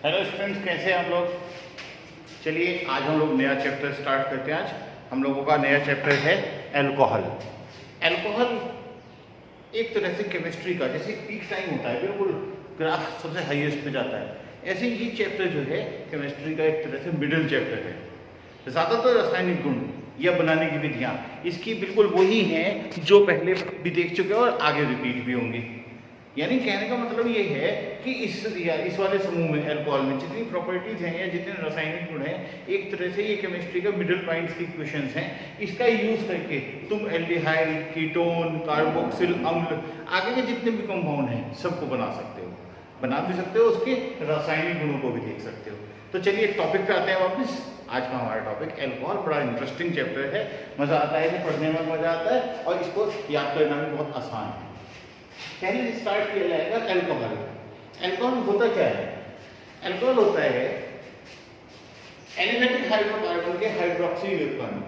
Hello students, कैसे हैं आप लोग। चलिए आज हम लोग नया चैप्टर स्टार्ट करते हैं। आज हम लोगों का नया चैप्टर है अल्कोहल। अल्कोहल एक तरह से केमिस्ट्री का जैसे पीक टाइम होता है, बिल्कुल ग्राफ सबसे हाईएस्ट पे जाता है, ऐसे ये चैप्टर जो है केमिस्ट्री का एक तरह से मिडिल चैप्टर है। ज़्यादातर रासायनिक गुण या बनाने की विधियाँ इसकी बिल्कुल वही हैं जो पहले भी देख चुके हैं और आगे रिपीट भी होंगी। यानी कहने का मतलब ये है कि इस वाले समूह में अल्कोहल में जितनी प्रॉपर्टीज हैं या जितने रासायनिक गुण हैं, एक तरह से ये केमिस्ट्री का मिडिल पॉइंट्स की इक्वेशंस हैं। इसका यूज करके तुम एल्डिहाइड, कीटोन, कार्बोक्सिल अम्ल, आगे के जितने भी कंपाउंड हैं सबको बना सकते हो, बना भी सकते हो, उसके रासायनिक गुणों को भी देख सकते हो। तो चलिए टॉपिक पे आते हैं वापस। आज का हमारा टॉपिक अल्कोहल, बड़ा इंटरेस्टिंग चैप्टर है, मजा आता है, पढ़ने में मजा आता है और इसको याद करना भी बहुत आसान है। पहले स्टार्ट किया जाएगा अल्कोहल। अल्कोहल होता क्या है? अल्कोहल होता है एलिफेटिक हाइड्रोकार्बन के हाइड्रोक्सी व्युत्पन्न,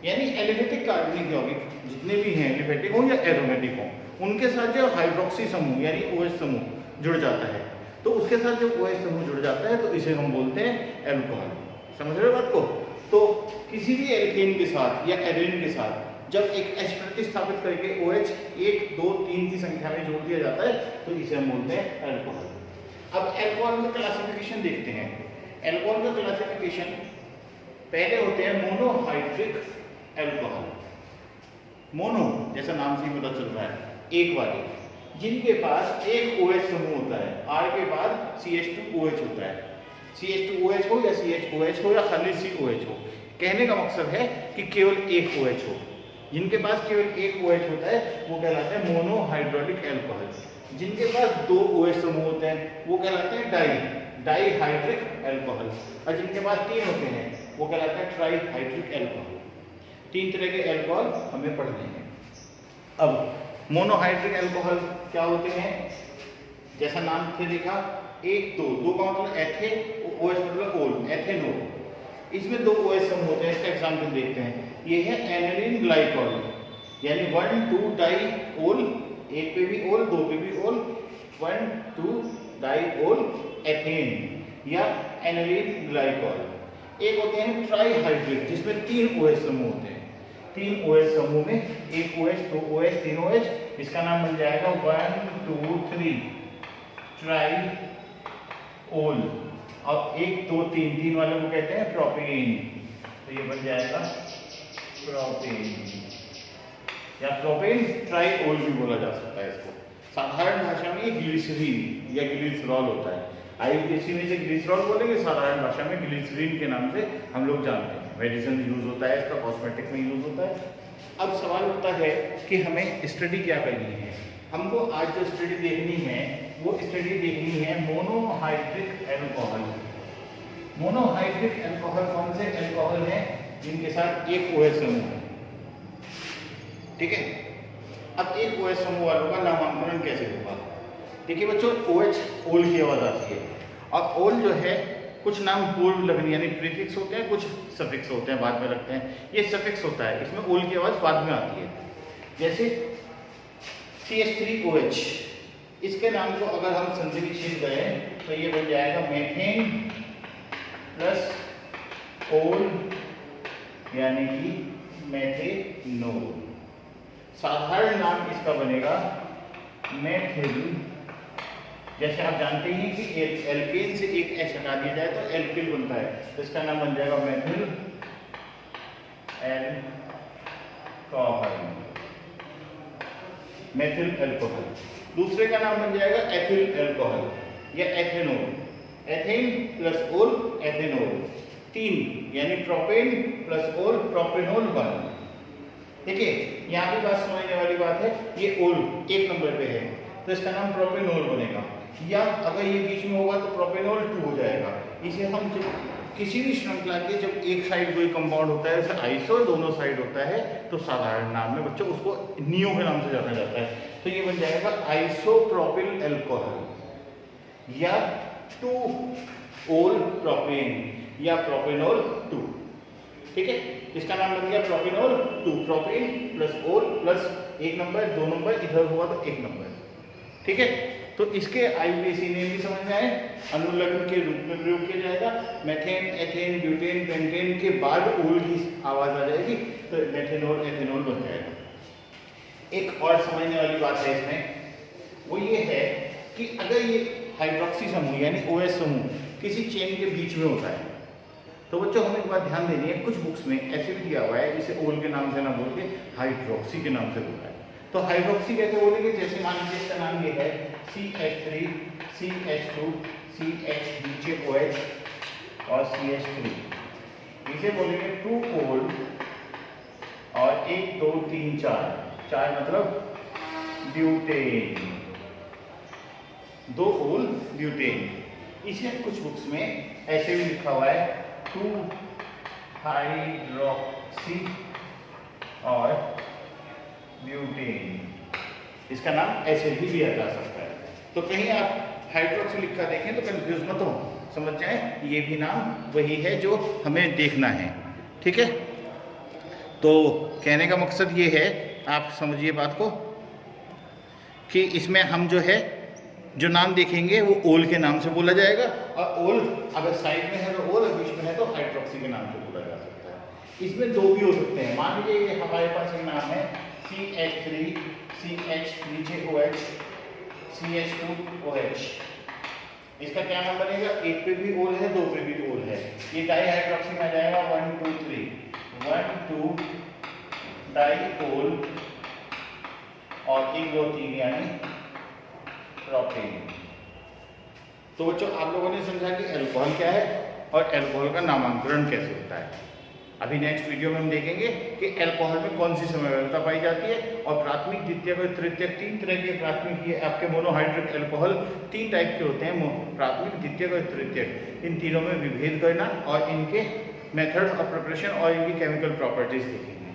यानी एलिफेटिक कार्बनिक यौगिक जितने भी हैं, एलिफेटिक हो या एरोमेटिक हो, उनके साथ जो हाइड्रोक्सी समूह यानी OH समूह जुड़ जाता है, तो उसके साथ जब OH समूह जुड़ जाता है तो इसे हम बोलते हैं अल्कोहल। समझ रहे हो बात को? तो किसी भी एल्केन के साथ या एल्केन के साथ जब एक H प्रतिस्थापित करके OH 1, 2, 3 की संख्या में जोड़ दिया जाता है तो इसे हम बोलते हैं अल्कोहल। अब अल्कोहल का क्लासिफिकेशन देखते हैं। अल्कोहल का क्लासिफिकेशन पहले होते हैं मोनोहाइड्रिक अल्कोहल। मोनो जैसा नाम से ही पता चल रहा है, एक वाले, जिनके पास एक OH समूह होता है, R के बाद CH2OH होता है। CH2OH हो या CHOH हो या खाली COH हो, कहने का मकसद है कि केवल एक OH हो। जिनके पास केवल एक OH होता है वो कहलाते हैं मोनोहाइड्रोलिक अल्कोहल। जिनके पास दो OH समूह होते हैं वो कहलाते हैं डाईहाइड्रिक अल्कोहल, और जिनके पास तीन होते हैं वो कहलाते हैं ट्राईहाइड्रिक अल्कोहल। तीन तरह के अल्कोहल हमें पढ़ने हैं। अब मोनोहाइड्रिक अल्कोहल क्या होते हैं? जैसा नाम से देखा, एक दो का मतलब एथे, OH मतलब ओल, एथेनोल। इसमें दो OH समूह होते हैं। इसका एग्जाम्पल देखते हैं। ये है एनिलीन ग्लाइकॉल, यानी 1, 2 डाई ओल, एक पे भी ओल, दो पे भी ओल, 1, 2 डाई ओल एथेन या एनिलीन ग्लाइकॉल। एक होते हैं ट्राईहाइड्रिक, जिसमें तीन OH समूह होते हैं। तीन OH समूह में एक OH, दो OH, तीन OH, इसका नाम बन जाएगा 1, 2, 3 ट्राई ओल। और 1, 2, 3 तीन वाले को कहते हैं प्रोपेन, तो ये बन जाएगा प्रोपेन या प्रोपेन ट्राईओल भी बोला जा सकता है इसको। साधारण भाषा में ये ग्लिसरीन या ग्लिसरॉल होता है। आईयूपीएससी में इसे ग्लिसरॉल बोलेंगे, साधारण भाषा में ग्लिसरीन के नाम से हम लोग जानते हैं। मेडिसिन यूज होता है इसका, कॉस्मेटिक में यूज होता है। अब सवाल उठता है कि हमें स्टडी क्या करनी है। हमको आज जो स्टडी देखनी है वो स्टडी देखनी है मोनोहाइड्रिक अल्कोहल। मोनोहाइड्रिक अल्कोहल कौन से अल्कोहल हैं? जिनके साथ एक OH समूह है, ठीक है। अब एक OH समूह वालों का नामांकन कैसे होगा? देखिए बच्चों, OH ओल की आवाज आती है, और ओल जो है कुछ नाम पूर्व लगनी यानी प्रीफिक्स होते हैं, कुछ सफिक्स होते हैं, बाद में लगते हैं। ये सफिक्स होता है, इसमें ओल की आवाज बाद में आती है। जैसे CH3OH, इसके नाम को अगर हम संधि विच्छेद करें तो ये बन जाएगा मेथेन प्लस ओल, यानी कि मेथेनोल। साधारण नाम इसका बनेगा मेथिल। जैसे आप जानते हैं कि एल्केन से एक H हटा दिया जाए तो एल्किल बनता है, तो इसका नाम बन जाएगा मेथिल एल्कोहल, मेथिल अल्कोहल। दूसरे का नाम बन जाएगा एथिल अल्कोहल या एथेनोल। एथेन प्लस ओल एथेनोल, तीन यानी प्रोपेन प्लस ओल प्रोपेनोल बन। ठीक है, यहाँ भी बात समझने वाली बात है। ये ओल एक नंबर पे है तो इसका नाम प्रोपेनोल बनेगा, या अगर ये बीच में होगा तो प्रोपेनोल 2 हो जाएगा। इसे हम किसी भी श्रृंखला के जब एक साइड कोई कंपाउंड होता है, जैसे आइसो दोनों साइड होता है, तो साधारण नाम में बच्चों उसको नियो के नाम से जाना जाता है। तो ये बन जाएगा आइसोप्रोपिल अल्कोहल या 2 ओल प्रोपेन या प्रोपेनोल 2। ठीक है, इसका नाम बन गया प्रोपेनोल 2। प्रोपेन प्लस ओल प्लस एक नंबर, दो नंबर, इधर हुआ तो एक नंबर। ठीक है, तो इसके आईयूपीएसी नेम भी समझ में आए, अनुलग्न के रूप में प्रयोग किया जाएगा। मेथेन, एथेन, ब्यूटेन, पेंटेन के बाद ओल की आवाज आ जाएगी तो मेथेनॉल, एथेनॉल बन जाएगा। एक और समझने वाली बात है इसमें, वो ये है कि अगर ये हाइड्रोक्सी समूह यानी OH समूह किसी चेन के बीच में होता है तो बच्चों हमें एक बात ध्यान देनी है, कुछ बुक्स में ऐसे भी दिया हुआ है इसे ओल के नाम से ना बोल के हाइड्रोक्सी के नाम से बोलता है। तो हाइड्रोक्सी कैसे बोलेंगे, जैसे मान लीजिए इसका नाम ये है CH3 CH2 CH नीचे OH और CH3, इसे बोलेंगे 2 ओल और 1 2 3 4 मतलब ब्यूटेन, 2 ओल ब्यूटेन। इसे कुछ बुक्स में ऐसे भी लिखा हुआ है 2 हाइड्रोक्सी और ब्यूटेन, इसका नाम ऐसे भी लिया जा सकता है। तो कहीं आप हाइड्रोक्सी लिखा देखें तो कंफ्यूज मत हो, समझ जाए ये भी नाम वही है जो हमें देखना है, ठीक है। तो कहने का मकसद ये है, आप समझिए बात को, कि इसमें हम जो है जो नाम देखेंगे वो ओल के नाम से बोला जाएगा, और ओल अगर साइड में है तो ओल, और बीच में है तो हाइड्रोक्सी के नाम से बोला जा सकता है। इसमें 2 भी हो सकते हैं, मान लीजिए ये हमारे पास एक नाम है CH3 CH नीचे OH CH2 OH, इसका क्या नाम बनेगा, 1 पे भी ओल है 2 पे भी ओल है, ये डाई हाइड्रोक्सी में आ जाएगा 1 2 3 1 2 डाई ओल और 1 2 3 यानी प्रोपेन। तो बच्चों आप लोगों ने समझा कि अल्कोहल क्या है और अल्कोहल का नामांकन कैसे होता है। अभी नेक्स्ट वीडियो में हम देखेंगे कि अल्कोहल में कौन सी समव्यवस्था पाई जाती है, और प्राथमिक, द्वितीयक और तृतीयक 3 तरह के प्राथमिक, ये आपके मोनोहाइड्रिक अल्कोहल 3 टाइप के होते हैं, प्राथमिक, द्वितीयक और तृतीयक। इन तीनों में विभेद करना और इनके मेथड ऑफ प्रिपरेशन और इनकी केमिकल प्रॉपर्टीज देखेंगे।